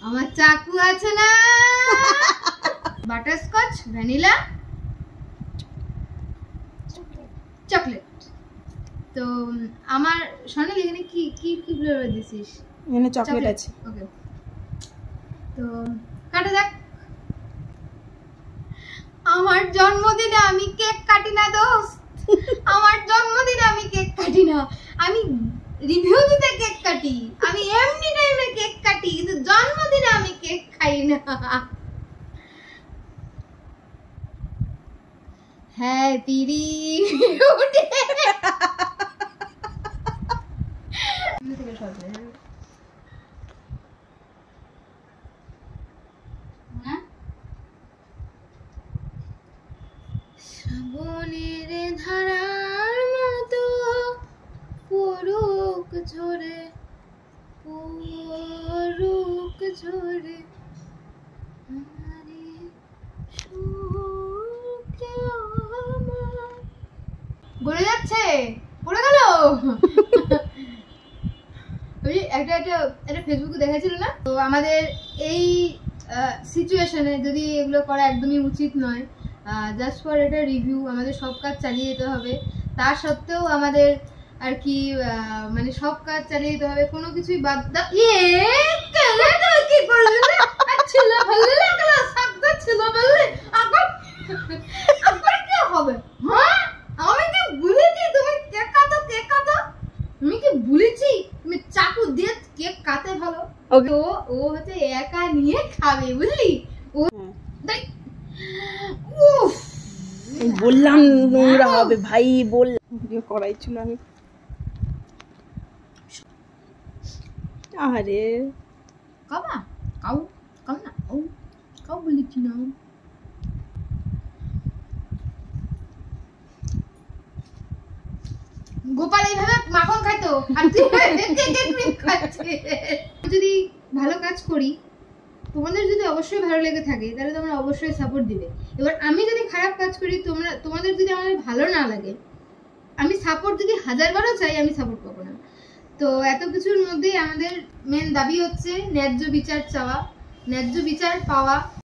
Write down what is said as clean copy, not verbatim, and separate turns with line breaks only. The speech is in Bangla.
আমার চাকু আছে না বাটারস্কচ ভ্যানিলা চকলেট তো আমার সোনালি এখানে কি কি কি ফ্লেভার দিছিস
এখানে চকলেট আছে
ওকে তো কাটা যাক আমার জন্মদিনে আমি কেক কাটি না দোস্ত আমার জন্মদিনে আমি কেক কাটি না আমি রিভিউ দিতে কেক কাটি আমি এমনি টাইমে কেক কাটি কিন্তু জন্মদিনে আমি কেক খাই না হ্যাপি রিভিউডে শ্রাবণের ধারার মতো পরুক ঝরে গড়ে যাচ্ছে পড়ে গেল ওই একটা ফেসবুকে দেখাচ্ছিল না তো আমাদের এই সিচুয়েশনে যদি এগুলো করা একদমই উচিত নয় জাস্ট ফর এটা রিভিউ আমাদের সব কাজ চালিয়ে যেতে হবে তা সত্ত্বেও আমাদের আর কি মানে সব কাজ চালিয়ে যেতে হবে কোনো কিছুই বাদ দাও কি করলি ছিল ভালো লাগলো শব্দ ছিল বললে আবার কি হবে হ্যাঁ আমি কি বলেছি তুমি কেক কাটো আমি কি বলেছি তুমি চাকু দিয়ে কেক কাটে ভালো তো ও হচ্ছে একা নিয়ে খাবে বুঝলি ও উফ
বললাম নোংরা হবে ভাই বললাম ভিডিও করাই ছিল আমি আরে
কাবা কাউ কাউ না ও কাউ বলেছি না গোপাল এইভাবে মাখন খাইতো আর তুই খাচ্ছিস যদি ভালো কাজ করি তোমাদের যদি অবশ্যই ভালো লেগে থাকে তাহলে তোমরা অবশ্যই সাপোর্ট দিবে এবার আমি যদি খারাপ কাজ করি তোমাদের যদি আমার ভালো না লাগে আমি সাপোর্ট যদি 1000 বারও চাই আমি সাপোর্ট পাবো না তো এত কিছুর মধ্যেই আমাদের মেন দাবি হচ্ছে ন্যায্য বিচার চাওয়া ন্যায্য বিচার পাওয়া